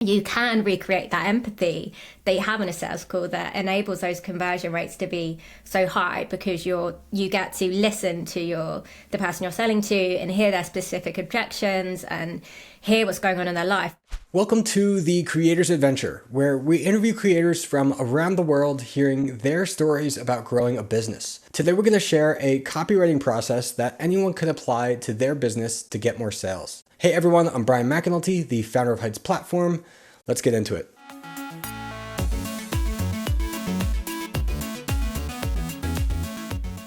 you can recreate that empathy that you have in a sales call that enables those conversion rates to be so high, because you get to listen to the person you're selling to and hear their specific objections and hear what's going on in their life. Welcome to The Creator's Adventure, where we interview creators from around the world hearing their stories about growing a business. Today we're going to share a copywriting process that anyone can apply to their business to get more sales. Hey everyone, I'm Brian McAnulty, the founder of Heights Platform. Let's get into it.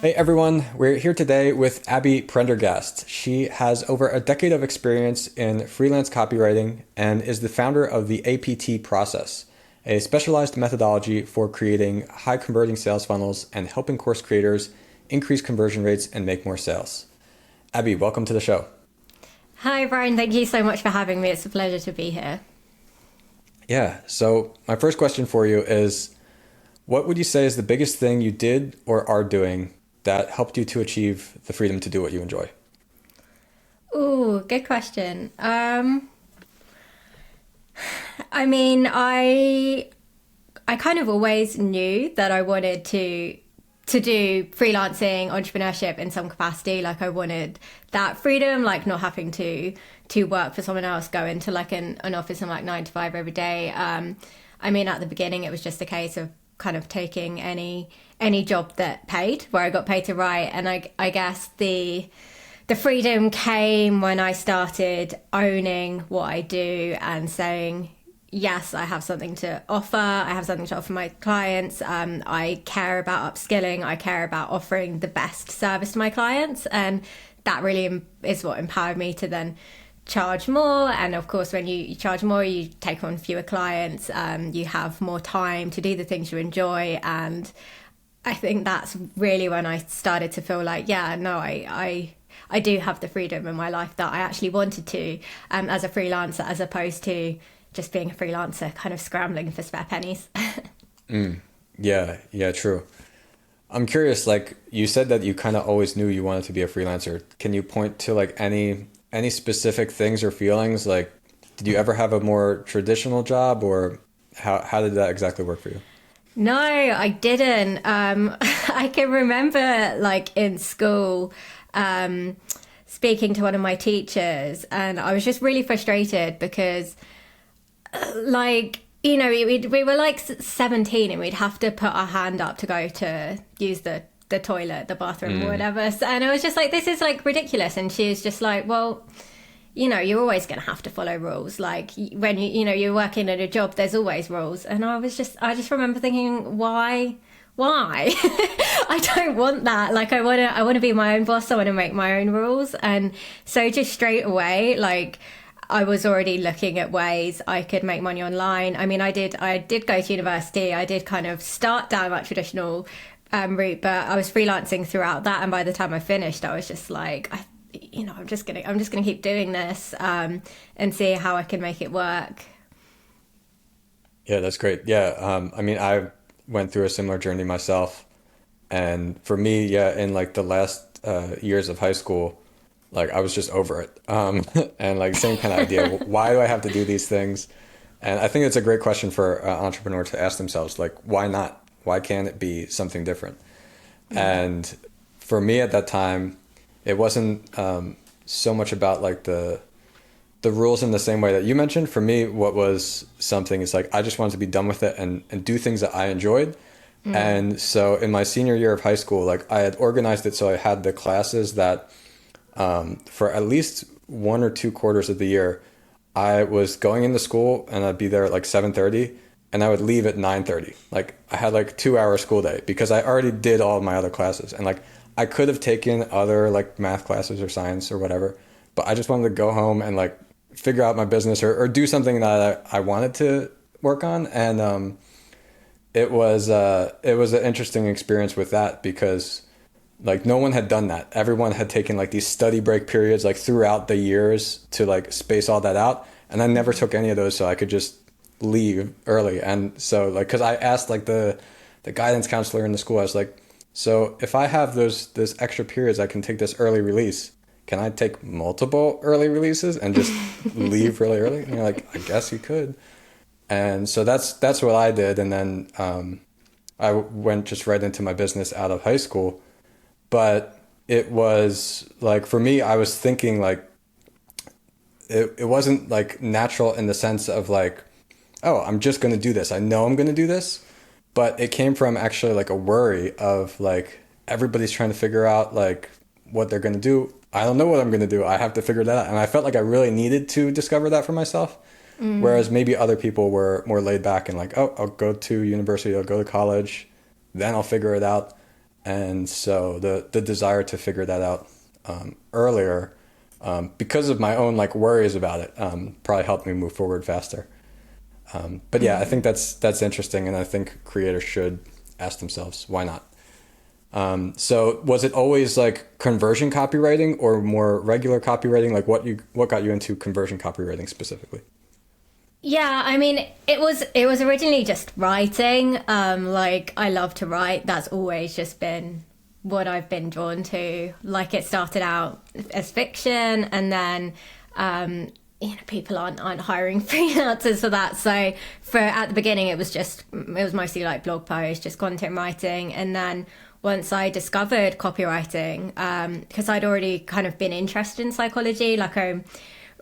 Hey everyone, we're here today with Abby Prendergast. She has over a decade of experience in freelance copywriting and is the founder of the APT process, a specialized methodology for creating high converting sales funnels and helping course creators increase conversion rates and make more sales. Abby, welcome to the show. Hi Brian, thank you so much for having me. It's a pleasure to be here. Yeah, so my first question for you is, what would you say is the biggest thing you did or are doing that helped you to achieve the freedom to do what you enjoy? Ooh, good question. I kind of always knew that I wanted to do freelancing, entrepreneurship in some capacity. Like I wanted that freedom, like not having to work for someone else, go into like an office and like 9 to 5 every day. At the beginning it was just a case of kind of taking any job that paid, where I got paid to write. And I guess the freedom came when I started owning what I do and saying, yes, I have something to offer. I have something to offer my clients. I care about upskilling. I care about offering the best service to my clients. And that really is what empowered me to then charge more. And of course, when you charge more, you take on fewer clients. You have more time to do the things you enjoy. And I think that's really when I started to feel like, yeah, no, I do have the freedom in my life that I actually wanted to, as a freelancer, as opposed to just being a freelancer kind of scrambling for spare pennies. Yeah, true. I'm curious, like you said that you kind of always knew you wanted to be a freelancer. Can you point to like any specific things or feelings? Like, did you ever have a more traditional job, or how did that exactly work for you? No, I didn't. I can remember like in school, speaking to one of my teachers, and I was just really frustrated because we were like 17 and we'd have to put our hand up to go to use the toilet, the bathroom or whatever. And I was just like, this is like ridiculous. And she was just like, well, you're always going to have to follow rules. Like when you're working at a job, there's always rules. And I just remember thinking, why? I don't want that. Like I want to be my own boss. I want to make my own rules. And so just straight away, like, I was already looking at ways I could make money online. I did go to university. I did kind of start down that traditional route, but I was freelancing throughout that. And by the time I finished, I was just like, I'm just gonna keep doing this and see how I can make it work. Yeah, that's great. Yeah, I went through a similar journey myself, and for me, yeah, in like the last years of high school, like I was just over it. And like same kind of idea. Why do I have to do these things? And I think it's a great question for an entrepreneur to ask themselves, like, why not? Why can't it be something different? And for me at that time, it wasn't so much about like the rules in the same way that you mentioned. For me, what was something is like, I just wanted to be done with it and do things that I enjoyed. And so in my senior year of high school, like I had organized it so I had the classes that for at least 1 or 2 quarters of the year, I was going into school and I'd be there at like 7:30 and I would leave at 9:30. Like I had like 2-hour school day because I already did all of my other classes. And like I could have taken other like math classes or science or whatever, but I just wanted to go home and like figure out my business or do something that I wanted to work on. And it was an interesting experience with that because like no one had done that. Everyone had taken like these study break periods like throughout the years to like space all that out. And I never took any of those, so I could just leave early. And so like, cause I asked like the guidance counselor in the school, I was like, so if I have those extra periods, I can take this early release. Can I take multiple early releases and just leave really early? And you're like, I guess you could. And so that's what I did. And then I went just right into my business out of high school. But it was like, for me, I was thinking like, it wasn't like natural in the sense of like, oh, I'm just going to do this. I know I'm going to do this. But it came from actually like a worry of like, everybody's trying to figure out like what they're going to do. I don't know what I'm going to do. I have to figure that out. And I felt like I really needed to discover that for myself. Whereas maybe other people were more laid back and like, oh, I'll go to university, I'll go to college, then I'll figure it out. And so the desire to figure that out earlier, because of my own like worries about it, probably helped me move forward faster. But yeah, I think that's interesting, and I think creators should ask themselves, why not? So was it always like conversion copywriting or more regular copywriting? Like what got you into conversion copywriting specifically? Yeah, I mean, it was originally just writing. Like I love to write. That's always just been what I've been drawn to. Like it started out as fiction, and then people aren't hiring freelancers for that. So at the beginning, it was mostly like blog posts, just content writing, and then once I discovered copywriting, because I'd already kind of been interested in psychology, like I'm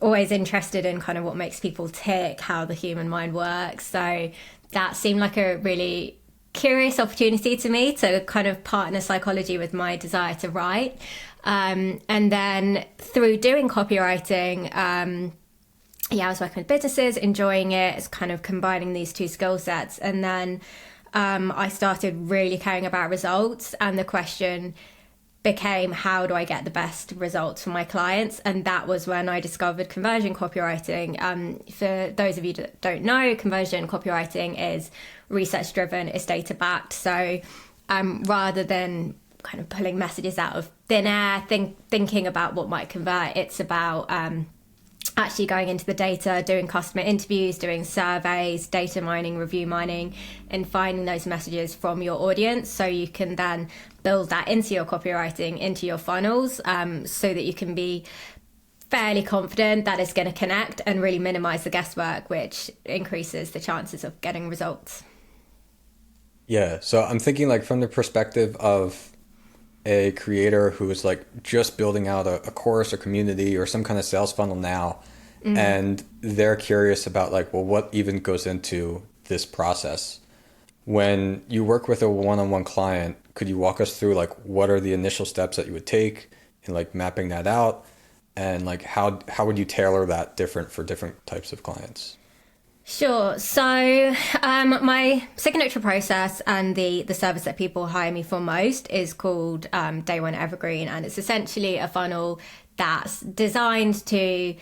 always interested in kind of what makes people tick, how the human mind works. So that seemed like a really curious opportunity to me to kind of partner psychology with my desire to write. And then through doing copywriting, I was working with businesses, enjoying it. It's kind of combining these two skill sets. And then I started really caring about results, and the question became, how do I get the best results for my clients? And that was when I discovered conversion copywriting. For those of you that don't know, conversion copywriting is research driven, it's data backed. So rather than kind of pulling messages out of thin air, thinking about what might convert, it's about actually going into the data, doing customer interviews, doing surveys, data mining, review mining, and finding those messages from your audience, so you can then build that into your copywriting, into your funnels, so that you can be fairly confident that it's going to connect and really minimize the guesswork, which increases the chances of getting results. Yeah, so I'm thinking like from the perspective of a creator who is like just building out a course or community or some kind of sales funnel now, and they're curious about like, well, what even goes into this process? When you work with a one-on-one client, could you walk us through like what are the initial steps that you would take in like mapping that out, and like how would you tailor that different for different types of clients? Sure. So my signature process and the service that people hire me for most is called Day One Evergreen, and it's essentially a funnel that's designed to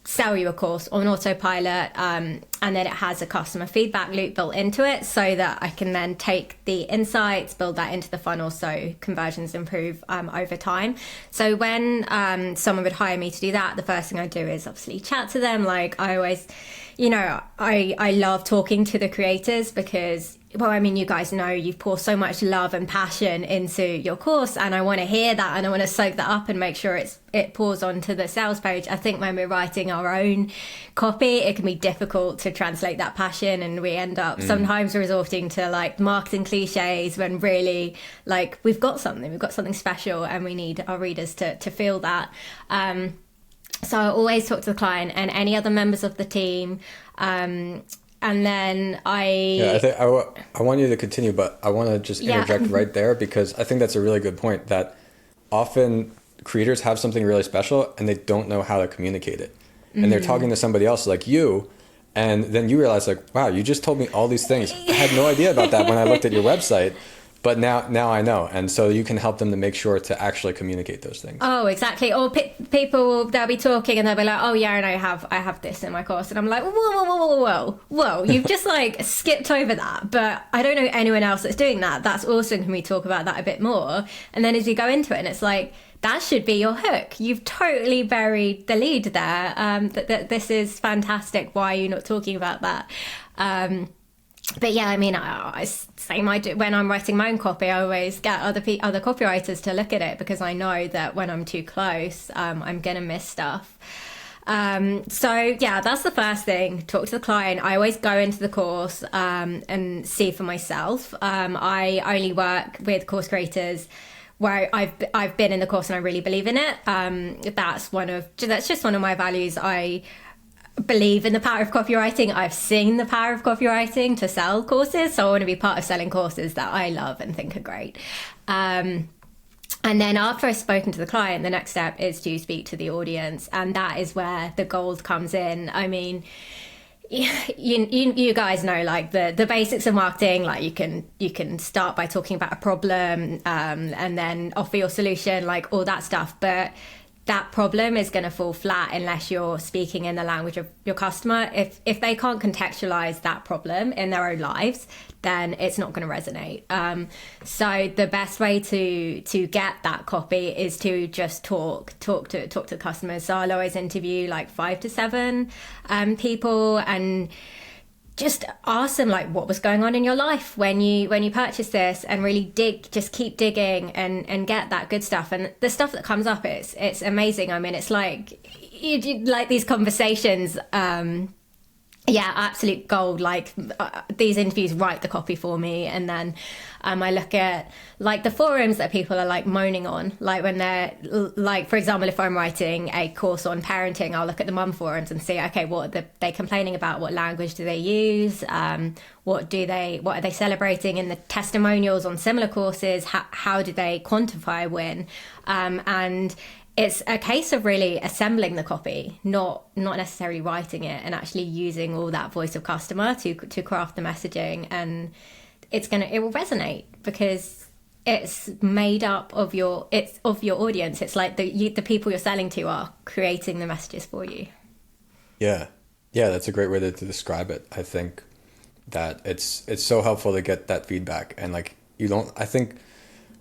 sell you a course on autopilot, and then it has a customer feedback loop built into it, so that I can then take the insights, build that into the funnel, so conversions improve over time. So when someone would hire me to do that, the first thing I do is obviously chat to them. Like I always, I love talking to the creators because, well, I mean, you guys know you've poured so much love and passion into your course, and I want to hear that, and I want to soak that up and make sure it pours onto the sales page. I think when we're writing our own copy, it can be difficult to translate that passion, and we end up sometimes resorting to like marketing cliches when really like we've got something special, and we need our readers to feel that. So I always talk to the client and any other members of the team. And then I want you to continue, but I want to just interject right there, because I think that's a really good point, that often creators have something really special and they don't know how to communicate it. And they're talking to somebody else like you, and then you realize like, wow, you just told me all these things. I had no idea about that when I looked at your website. But now I know, and so you can help them to make sure to actually communicate those things. Oh, exactly. Or people, they'll be talking and they'll be like, "Oh yeah, and I have this in my course," and I'm like, "Whoa! You've just like skipped over that." But I don't know anyone else that's doing that. That's awesome. Can we talk about that a bit more? And then as you go into it, and it's like, that should be your hook. You've totally buried the lead there. That this is fantastic. Why are you not talking about that? But yeah, I mean, I do when I'm writing my own copy. I always get other copywriters to look at it, because I know that when I'm too close, I'm gonna miss stuff. So yeah, that's the first thing. Talk to the client. I always go into the course and see for myself. I only work with course creators where I've been in the course and I really believe in it. That's just one of my values. I believe in the power of copywriting. I've seen the power of copywriting to sell courses, so I want to be part of selling courses that I love and think are great. And then after I've spoken to the client, the next step is to speak to the audience. And that is where the gold comes in. I mean, you guys know like the basics of marketing. Like you can start by talking about a problem and then offer your solution, like all that stuff. But that problem is going to fall flat unless you're speaking in the language of your customer. If they can't contextualize that problem in their own lives, then it's not going to resonate. So the best way to get that copy is to just talk to customers. So I'll always interview like 5 to 7 people and just ask them like what was going on in your life when you purchased this, and really just keep digging and get that good stuff. And the stuff that comes up, it's amazing. I mean, it's like you like these conversations. Yeah, absolute gold. Like these interviews write the copy for me, and then I look at like the forums that people are like moaning on. Like when they're like, for example, if I'm writing a course on parenting, I'll look at the mum forums and see, okay, what are they complaining about? What language do they use? What are they celebrating in the testimonials on similar courses? How do they quantify a win? And it's a case of really assembling the copy, not necessarily writing it, and actually using all that voice of customer to craft the messaging. And it will resonate because it's made up of your audience. It's like the people you're selling to are creating the messages for you. Yeah, that's a great way to describe it. I think that it's so helpful to get that feedback, and like I think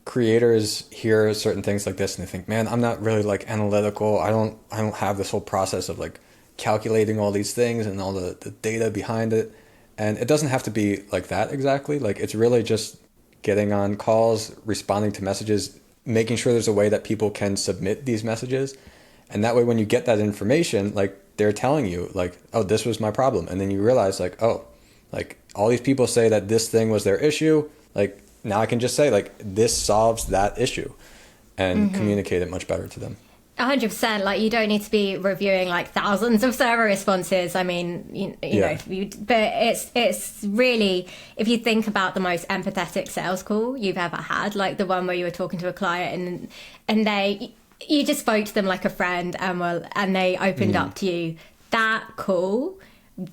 creators hear certain things like this and they think, man, I'm not really like analytical. I don't have this whole process of like calculating all these things and all the data behind it. And it doesn't have to be like that exactly. Like it's really just getting on calls, responding to messages, making sure there's a way that people can submit these messages. And that way, when you get that information, like they're telling you like, oh, this was my problem. And then you realize like, oh, like all these people say that this thing was their issue. Like, now I can just say like this solves that issue and communicate it much better to them. 100%. Like you don't need to be reviewing like thousands of server responses. I mean, you know, but it's really, if you think about the most empathetic sales call you've ever had, like the one where you were talking to a client and you just spoke to them like a friend and they opened up to you, that call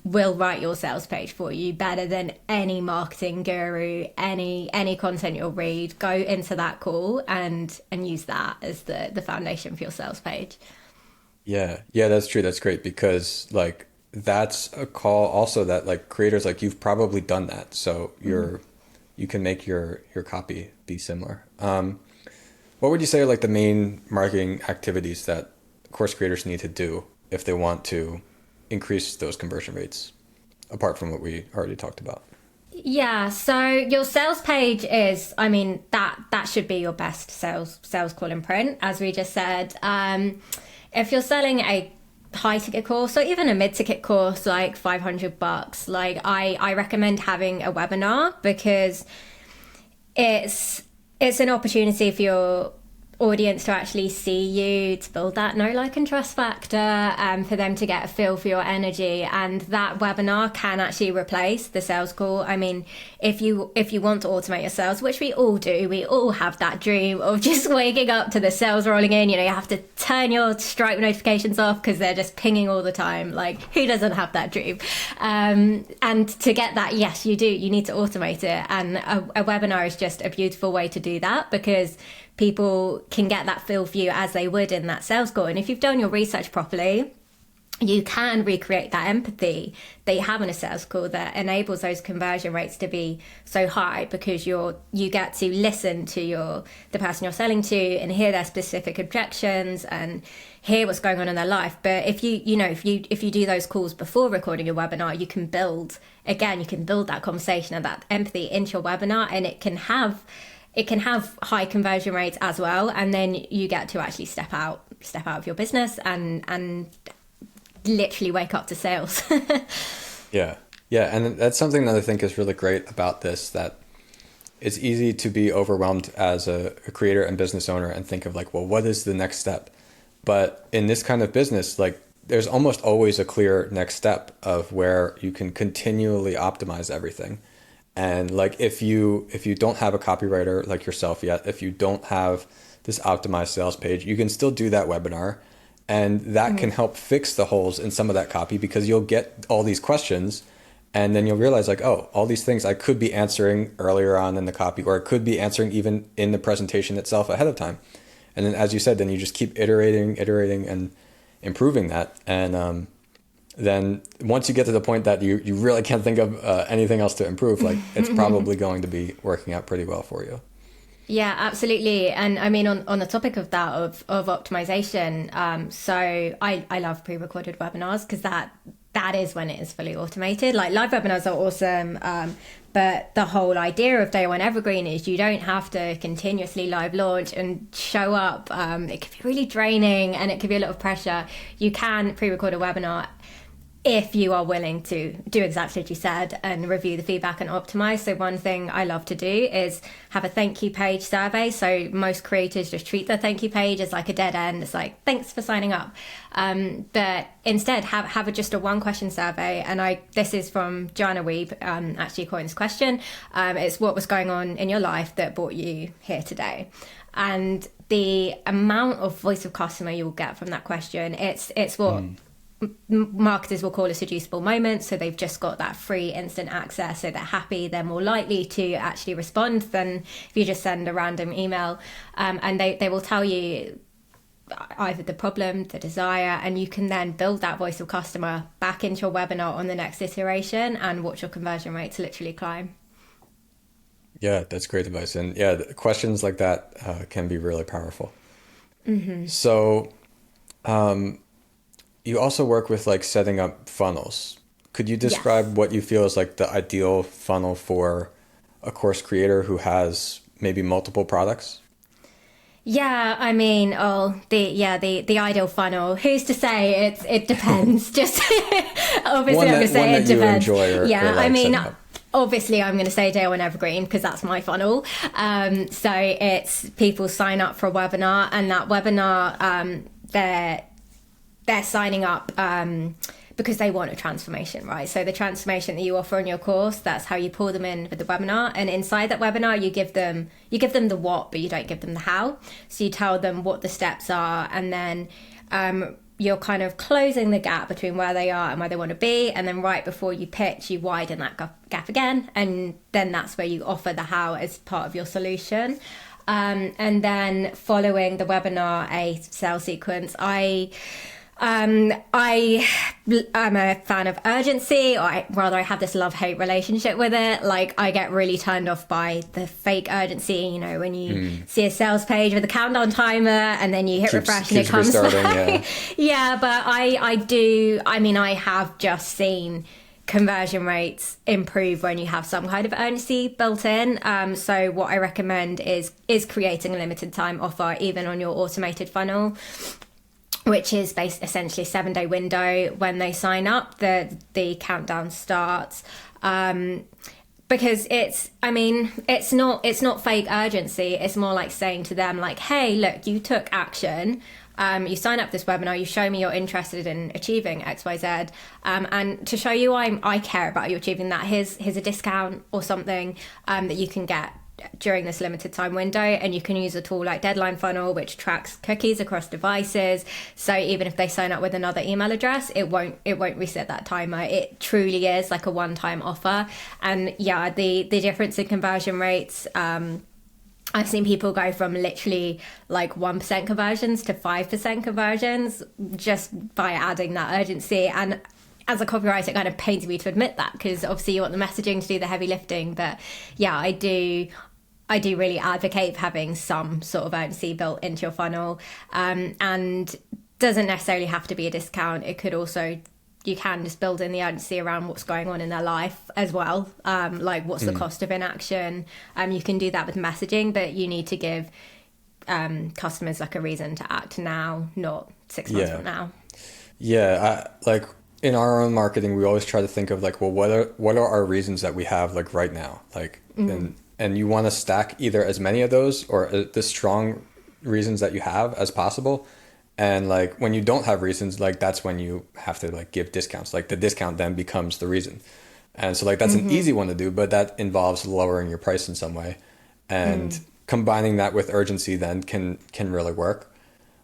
will write your sales page for you better than any marketing guru, any content you'll read. Go into that call and use that as the foundation for your sales page. Yeah, that's true. That's great because like that's a call also that like creators like you've probably done that. So you can make your copy be similar. What would you say are like the main marketing activities that course creators need to do if they want to increase those conversion rates, apart from what we already talked about? Yeah, so your sales page is, I mean, that should be your best sales call in print, as we just said. If you're selling a high ticket course or even a mid ticket course, like $500, like I recommend having a webinar because it's an opportunity for your audience to actually see you, to build that know, like, and trust factor, for them to get a feel for your energy. And that webinar can actually replace the sales call. I mean, if you want to automate your sales, which we all do, we all have that dream of just waking up to the sales rolling in. You know, you have to turn your Stripe notifications off because they're just pinging all the time. Like, who doesn't have that dream? And to get that, yes, you do. You need to automate it. And a webinar is just a beautiful way to do that because people can get that feel for you as they would in that sales call. And if you've done your research properly, you can recreate that empathy that you have in a sales call that enables those conversion rates to be so high because you get to listen to the person you're selling to and hear their specific objections and hear what's going on in their life. But if you do those calls before recording your webinar, you can build that conversation and that empathy into your webinar, and it can have high conversion rates as well. And then you get to actually step out of your business and literally wake up to sales. Yeah. Yeah. And that's something that I think is really great about this, that it's easy to be overwhelmed as a creator and business owner and think of like, well, what is the next step? But in this kind of business, like there's almost always a clear next step of where you can continually optimize everything. And like if you don't have a copywriter like yourself yet, if you don't have this optimized sales page, you can still do that webinar, and that can help fix the holes in some of that copy, because you'll get all these questions and then you'll realize like, oh, all these things I could be answering earlier on in the copy, or I could be answering even in the presentation itself ahead of time. And then, as you said, then you just keep iterating and improving that. And then once you get to the point that you really can't think of anything else to improve, like it's probably going to be working out pretty well for you. Yeah, absolutely. And I mean, on the topic of that, of optimization, so I love pre-recorded webinars, because that is when it is fully automated. Like live webinars are awesome, but the whole idea of Day One Evergreen is you don't have to continuously live launch and show up. It can be really draining and it can be a lot of pressure. You can pre-record a webinar if you are willing to do exactly what you said and review the feedback and optimize. So one thing I love to do is have a thank you page survey. So most creators just treat their thank you page as like a dead end. It's like, thanks for signing up. But instead have just a 1-question survey. And this is from Joanna Weeb, actually coined question. It's what was going on in your life that brought you here today. And the amount of voice of customer you'll get from that question, it's what marketers will call a seducible moment. So they've just got that free instant access, so they're happy, they're more likely to actually respond than if you just send a random email. And they will tell you either the problem, the desire, and you can then build that voice of customer back into your webinar on the next iteration and watch your conversion rates literally climb. Yeah, that's great advice. And yeah, questions like that can be really powerful. So you also work with like setting up funnels. Could you describe what you feel is like the ideal funnel for a course creator who has maybe multiple products? Yeah, I mean, the ideal funnel. Who's to say? It depends. Just obviously, I'm going to say it depends. Yeah, I mean, obviously, I'm going to say Day One Evergreen because that's my funnel. So it's people sign up for a webinar, and that webinar, they're signing up because they want a transformation, right? So the transformation that you offer in your course, that's how you pull them in for the webinar. And inside that webinar, you give them the what, but you don't give them the how. So you tell them what the steps are, and then you're kind of closing the gap between where they are and where they want to be. And then right before you pitch, you widen that gap again. And then that's where you offer the how as part of your solution. And then following the webinar, a sales sequence. I'm a fan of urgency, or rather I have this love-hate relationship with it. Like I get really turned off by the fake urgency, you know, when you see a sales page with a countdown timer and then you hit refresh and it comes back. Yeah, but I have just seen conversion rates improve when you have some kind of urgency built in. So what I recommend is creating a limited time offer even on your automated funnel, which is based essentially 7-day window when they sign up, the countdown starts. Because it's not fake urgency. It's more like saying to them like, hey, look, you took action. You sign up this webinar, you show me you're interested in achieving XYZ. And to show you I care about you achieving that, here's a discount or something that you can get during this limited time window. And you can use a tool like Deadline Funnel, which tracks cookies across devices, so even if they sign up with another email address, it won't reset that timer. It truly is like a one-time offer. And yeah, the difference in conversion rates, I've seen people go from literally like 1% conversions to 5% conversions just by adding that urgency. And as a copywriter, it kind of pains me to admit that, because obviously you want the messaging to do the heavy lifting. But yeah, I do really advocate for having some sort of urgency built into your funnel. And doesn't necessarily have to be a discount. It could also, you can just build in the urgency around what's going on in their life as well. Like what's the cost of inaction? You can do that with messaging, but you need to give customers like a reason to act now, not 6 months from now. Yeah, like in our own marketing, we always try to think of like, well, what are our reasons that we have like right now? Like, and you want to stack either as many of those or the strong reasons that you have as possible. And like when you don't have reasons, like that's when you have to like give discounts. Like the discount then becomes the reason. And so like that's an easy one to do, but that involves lowering your price in some way. And combining that with urgency then can really work.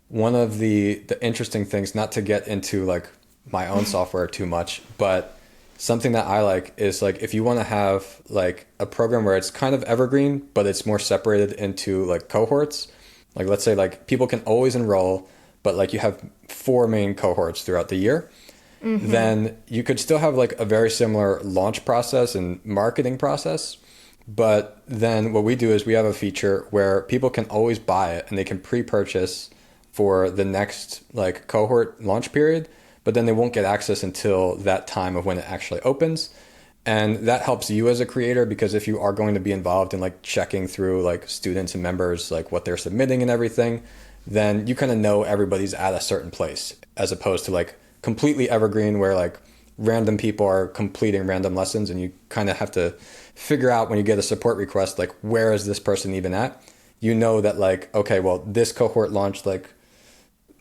One of the interesting things, not to get into like my own software too much, but something that I like is like if you want to have like a program where it's kind of evergreen, but it's more separated into like cohorts. Like let's say like people can always enroll, but like you have four main cohorts throughout the year. Then you could still have like a very similar launch process and marketing process. But then what we do is we have a feature where people can always buy it and they can pre-purchase for the next like cohort launch period, but then they won't get access until that time of when it actually opens. And that helps you as a creator because if you are going to be involved in like checking through like students and members, like what they're submitting and everything, then you kind of know everybody's at a certain place as opposed to like completely evergreen where like random people are completing random lessons and you kind of have to figure out when you get a support request, like where is this person even at? You know that like, okay, well, this cohort launched like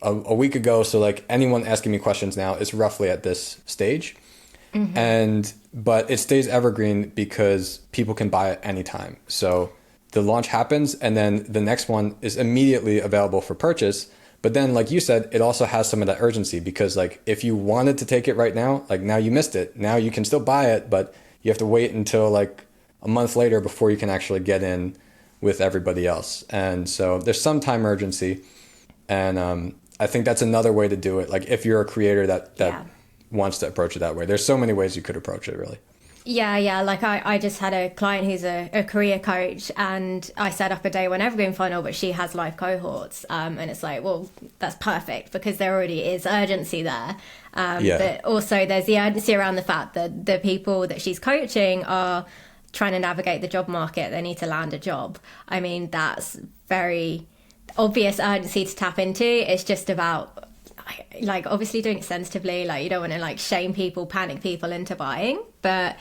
a week ago. So like anyone asking me questions now is roughly at this stage. But it stays evergreen because people can buy it anytime. So the launch happens and then the next one is immediately available for purchase. But then, like you said, it also has some of that urgency because like if you wanted to take it right now, like now you missed it. Now you can still buy it, but you have to wait until like a month later before you can actually get in with everybody else. And so there's some time urgency. And I think that's another way to do it. Like if you're a creator that wants to approach it that way, there's so many ways you could approach it really. Yeah. Like I just had a client who's a career coach and I set up a day one evergreen funnel, but she has live cohorts. And it's like, well, that's perfect because there already is urgency there. But also there's the urgency around the fact that the people that she's coaching are trying to navigate the job market. They need to land a job. I mean, that's very obvious urgency to tap into. It's just about like obviously doing it sensitively. Like you don't want to like shame people, panic people into buying, but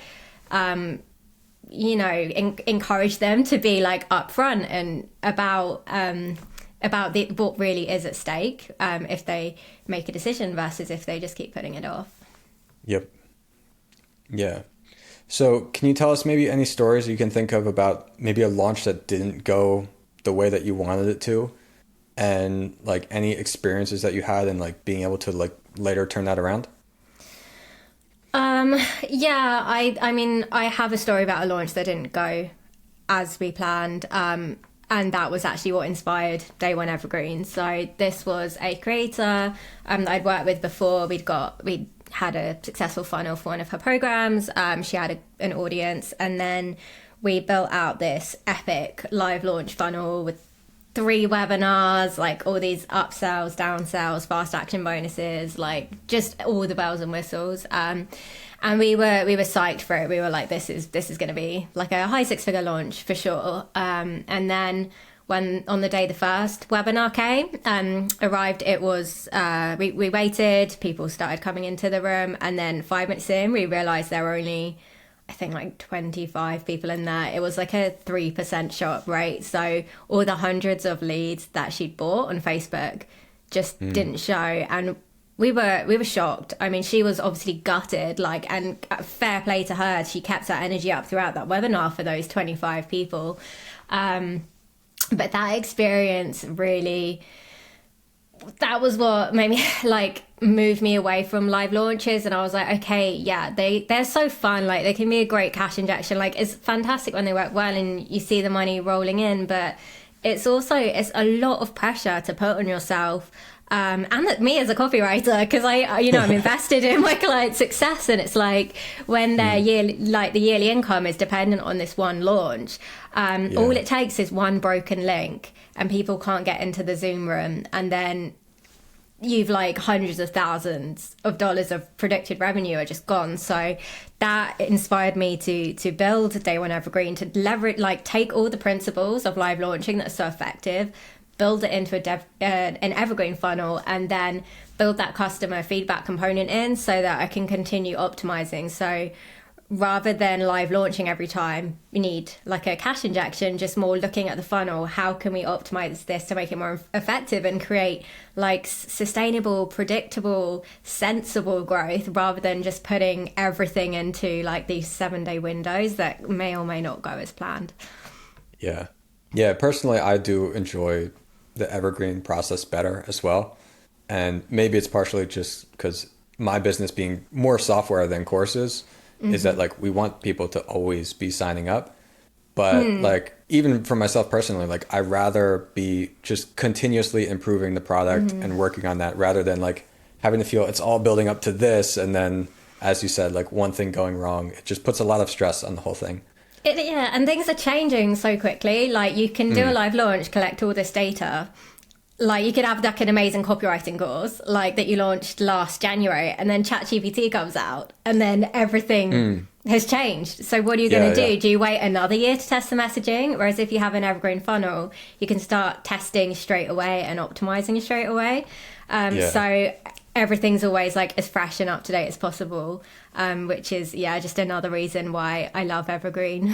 encourage them to be like upfront and about what really is at stake if they make a decision versus if they just keep putting it off. Yep. Yeah. So can you tell us maybe any stories you can think of about maybe a launch that didn't go the way that you wanted it to? And like any experiences that you had and like being able to like later turn that around? I mean, I have a story about a launch that didn't go as we planned. And that was actually what inspired Day One Evergreen. So this was a creator that I'd worked with before. We'd had a successful funnel for one of her programs. She had an audience, and then we built out this epic live launch funnel with 3 webinars, like all these upsells, downsells, fast action bonuses, like just all the bells and whistles. And we were psyched for it. We were like, this is going to be like a high 6-figure launch for sure. And then when on the day the first webinar arrived, it was we waited. People started coming into the room, and then 5 minutes in, we realized there were only, I think, like 25 people in there. It was like a 3% show up rate. So all the hundreds of leads that she'd bought on Facebook just didn't show. And we were shocked. I mean, she was obviously gutted, like, and fair play to her. She kept her energy up throughout that webinar for those 25 people. But that experience really, that was what made me like move me away from live launches. And I was like, okay, yeah, they're so fun. Like they can be a great cash injection. Like it's fantastic when they work well and you see the money rolling in, but it's a lot of pressure to put on yourself. And me as a copywriter, because I'm invested in my client's success, and it's like when their the yearly income is dependent on this one launch, all it takes is one broken link and people can't get into the Zoom room, and then you've like hundreds of thousands of dollars of predicted revenue are just gone. So that inspired me to build Day One Evergreen, to leverage, like take all the principles of live launching that are so effective, build it into an evergreen funnel, and then build that customer feedback component in so that I can continue optimizing. So rather than live launching every time we need like a cash injection, just more looking at the funnel, how can we optimize this to make it more effective and create like sustainable, predictable, sensible growth, rather than just putting everything into like these 7-day windows that may or may not go as planned. Yeah. Yeah, personally, I do enjoy the evergreen process better as well. And maybe it's partially just because my business being more software than courses is that like we want people to always be signing up. But like even for myself personally, like I rather be just continuously improving the product and working on that rather than like having to feel it's all building up to this. And then, as you said, like one thing going wrong, it just puts a lot of stress on the whole thing. Yeah, and things are changing so quickly. Like you can do a live launch, collect all this data. Like you could have like an amazing copywriting course like that you launched last January, and then ChatGPT comes out and then everything has changed. So what are you going to do? Do you wait another year to test the messaging? Whereas if you have an evergreen funnel, you can start testing straight away and optimizing straight away. So everything's always like as fresh and up to date as possible, which is just another reason why I love evergreen.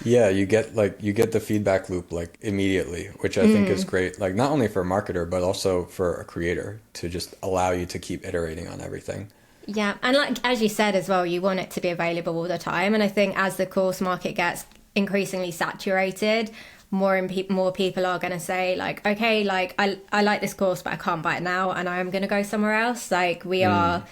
Yeah, you get the feedback loop like immediately, which I think is great, like not only for a marketer but also for a creator to just allow you to keep iterating on everything. Yeah, and like as you said as well, you want it to be available all the time. And I think as the course market gets increasingly saturated, more people are going to say like, okay, like I like this course, but I can't buy it now, and I am going to go somewhere else. Like we are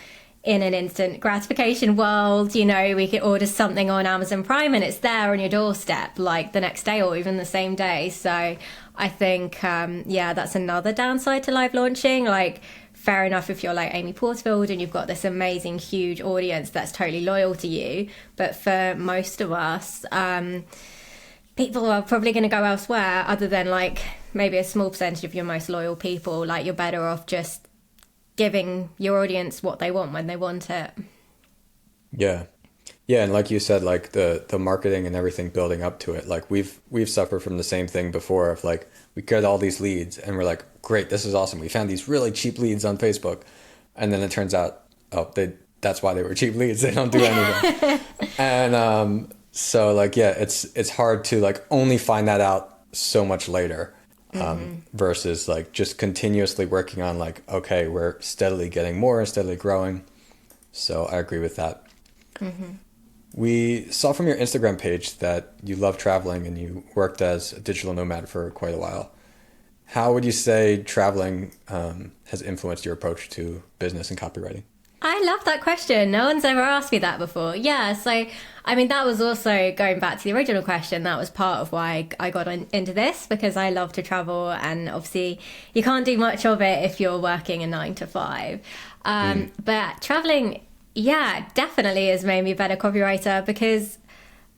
in an instant gratification world. You know, we could order something on Amazon Prime and it's there on your doorstep like the next day or even the same day. So I think that's another downside to live launching. Like fair enough if you're like Amy Porterfield and you've got this amazing huge audience that's totally loyal to you, but for most of us, people are probably going to go elsewhere other than like maybe a small percentage of your most loyal people. Like you're better off just giving your audience what they want when they want it. Yeah. Yeah, and like you said, like the marketing and everything building up to it, like we've suffered from the same thing before of like we get all these leads and we're like, great, this is awesome. We found these really cheap leads on Facebook. And then it turns out, that's why they were cheap leads. They don't do anything. And so like, yeah, it's hard to like only find that out so much later, versus like just continuously working on like, okay, we're steadily getting more and steadily growing. So I agree with that. We saw from your Instagram page that you love traveling and you worked as a digital nomad for quite a while. How would you say traveling has influenced your approach to business and copywriting? I love that question. No one's ever asked me that before. Yeah, so I mean, that was also going back to the original question. That was part of why I got into this, because I love to travel, and obviously you can't do much of it if you're working a 9 to 5. But traveling, yeah, definitely has made me a better copywriter, because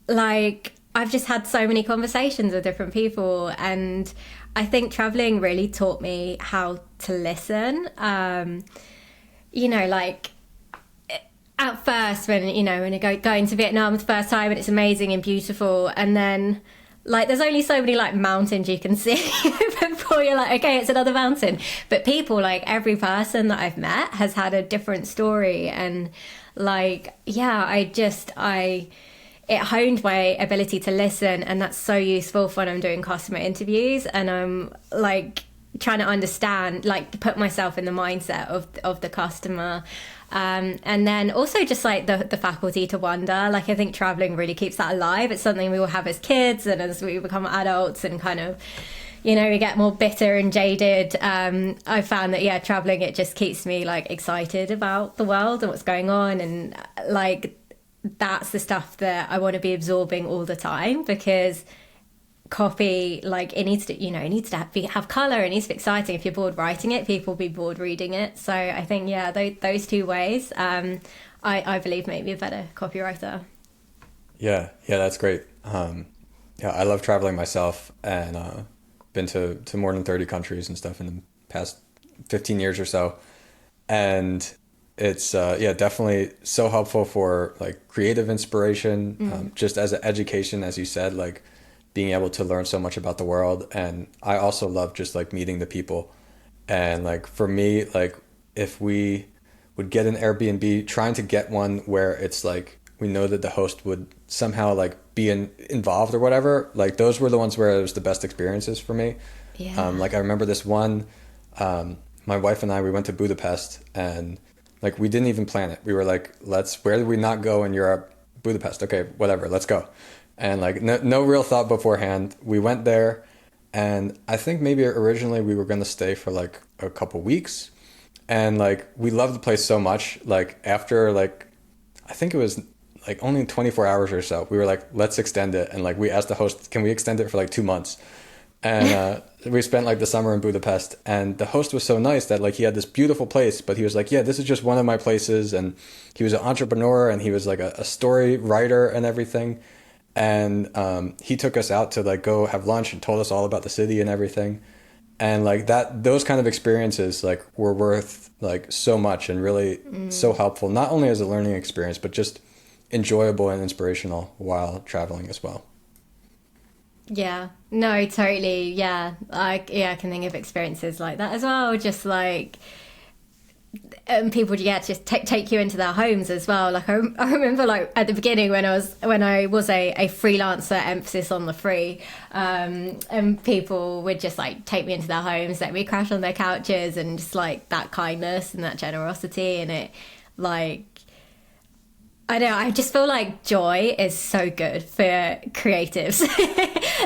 like I've just had so many conversations with different people, and I think traveling really taught me how to listen. You know, like at first when you going to Vietnam the first time and it's amazing and beautiful, and then like there's only so many like mountains you can see before you're like, okay, it's another mountain. But people, like every person that I've met has had a different story, and like it honed my ability to listen, and that's so useful when I'm doing customer interviews and I'm like trying to understand, like put myself in the mindset of the customer. And then also just like the faculty to wonder. Like I think traveling really keeps that alive. It's something we all have as kids, and as we become adults and kind of, we get more bitter and jaded. I found that, traveling, it just keeps me like excited about the world and what's going on. And like, that's the stuff that I want to be absorbing all the time, because copy, like it needs to have color. It needs to be exciting. If you're bored writing it, people will be bored reading it. So I think those two ways I believe make me a better copywriter. Yeah, that's great. I love traveling myself, and been to more than 30 countries and stuff in the past 15 years or so, and it's definitely so helpful for like creative inspiration, just as an education, as you said, like being able to learn so much about the world. And I also love just like meeting the people. And like for me, like if we would get an Airbnb, trying to get one where it's like we know that the host would somehow like be involved or whatever. Like those were the ones where it was the best experiences for me. Yeah. Like I remember this one, my wife and I, we went to Budapest, and like we didn't even plan it. We were like, where did we not go in Europe? Budapest. Okay, whatever, let's go. And like no real thought beforehand. We went there, and I think maybe originally we were going to stay for like a couple weeks. And like we loved the place so much, like after like I think it was like only 24 hours or so, we were like, let's extend it. And like we asked the host, can we extend it for like 2 months? And we spent like the summer in Budapest, and the host was so nice that like he had this beautiful place, but he was like, yeah, this is just one of my places. And he was an entrepreneur, and he was like a story writer and everything. And he took us out to like go have lunch and told us all about the city and everything. And like those kind of experiences like were worth like so much and really so helpful, not only as a learning experience, but just enjoyable and inspirational while traveling as well. Yeah, no, totally. Yeah, I can think of experiences like that as well. Just like people, yeah, just take you into their homes as well. Like I remember, like at the beginning when I was a freelancer, emphasis on the free, and people would just like take me into their homes, let me crash on their couches, and just like that kindness and that generosity, and it like. I know, I just feel like joy is so good for creatives.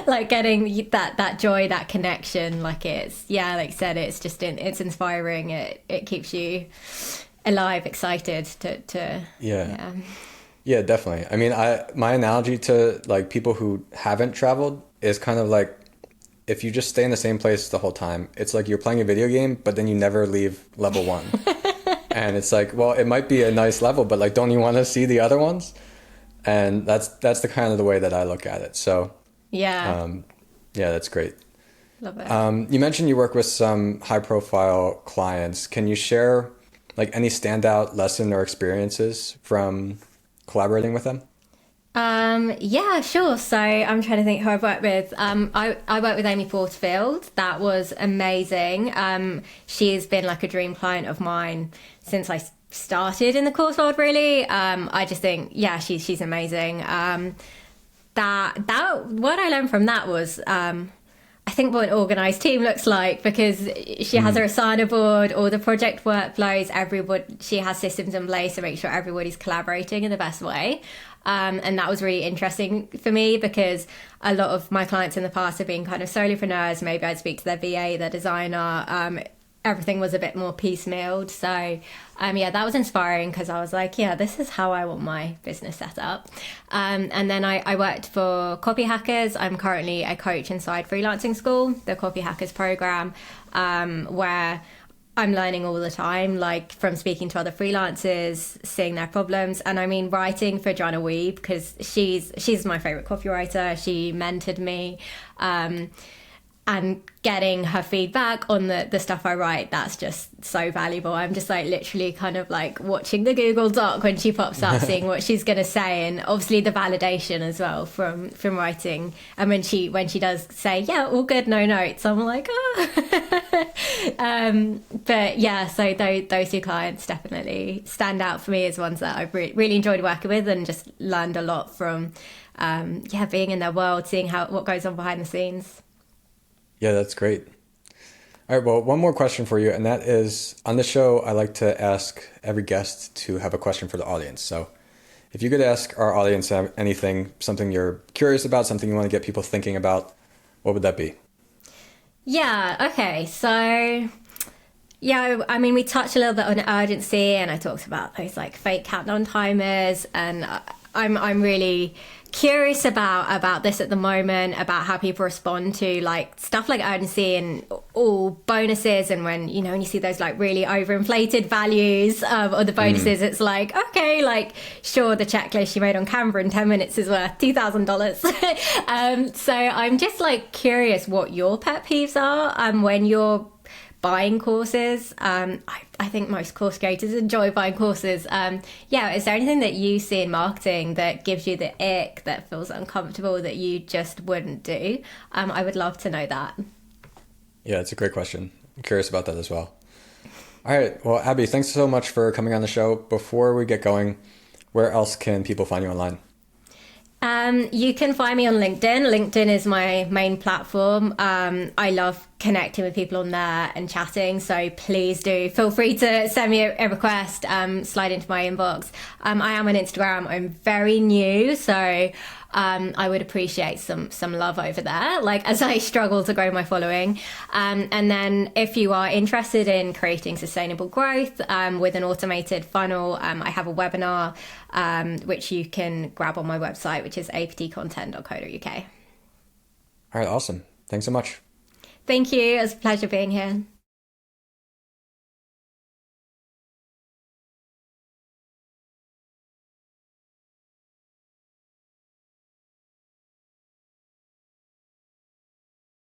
Like getting that joy, that connection, like it's, yeah, like I said, it's just, it's inspiring. It keeps you alive, excited to Yeah. Yeah, definitely. I mean, my analogy to like people who haven't traveled is kind of like if you just stay in the same place the whole time, it's like you're playing a video game, but then you never leave level 1. And it's like, well, it might be a nice level, but like, don't you want to see the other ones? And that's the kind of the way that I look at it. So yeah, yeah, that's great. love it. You mentioned you work with some high profile clients. Can you share like any standout lesson or experiences from collaborating with them? Yeah, sure. So I'm trying to think who I've worked with. I worked with Amy Porterfield. That was amazing. She's been like a dream client of mine since I started in the course world, really. I just think, yeah, she's amazing. That what I learned from that was, I think what an organised team looks like, because she has her Asana board, all the project workflows, she has systems in place to make sure everybody's collaborating in the best way. And that was really interesting for me, because a lot of my clients in the past have been kind of solopreneurs. Maybe I'd speak to their VA, their designer. Everything was a bit more piecemealed. So, yeah, that was inspiring, because I was like, yeah, this is how I want my business set up. And then I worked for Copy Hackers. I'm currently a coach inside Freelancing School, the Copy Hackers program, where I'm learning all the time, like from speaking to other freelancers, seeing their problems. And I mean, writing for Joanna Weeb, because she's my favorite copywriter. She mentored me. And getting her feedback on the stuff I write, that's just so valuable. I'm just like literally kind of like watching the Google Doc when she pops up, seeing what she's going to say, and obviously the validation as well from writing. And when she does say, yeah, all good, no notes, I'm like, oh. But yeah, so those two clients definitely stand out for me as ones that I've really enjoyed working with, and just learned a lot from, being in their world, seeing what goes on behind the scenes. Yeah, that's great. All right, well, one more question for you, and that is, on the show, I like to ask every guest to have a question for the audience. So if you could ask our audience anything, something you're curious about, something you want to get people thinking about, what would that be? Yeah, okay. So, yeah, I mean, we touched a little bit on urgency, and I talked about those like fake countdown timers, and I'm really curious about this at the moment, about how people respond to like stuff like urgency and all bonuses. And when you see those like really overinflated values of the bonuses, it's like, okay, like sure, the checklist you made on Canva in 10 minutes is worth $2,000. So I'm just like curious what your pet peeves are when you're buying courses. I think most course creators enjoy buying courses. Is there anything that you see in marketing that gives you the ick, that feels uncomfortable, that you just wouldn't do? I would love to know that. Yeah, it's a great question. I'm curious about that as well. All right. Well, Abby, thanks so much for coming on the show. Before we get going, where else can people find you online? You can find me on LinkedIn. LinkedIn is my main platform. I love connecting with people on there and chatting. So please do feel free to send me a request, slide into my inbox. I am on Instagram. I'm very new, so I would appreciate some love over there, like as I struggle to grow my following. And then if you are interested in creating sustainable growth with an automated funnel, I have a webinar which you can grab on my website, which is aptcontent.co.uk. All right. Awesome. Thanks so much. Thank you. It was a pleasure being here.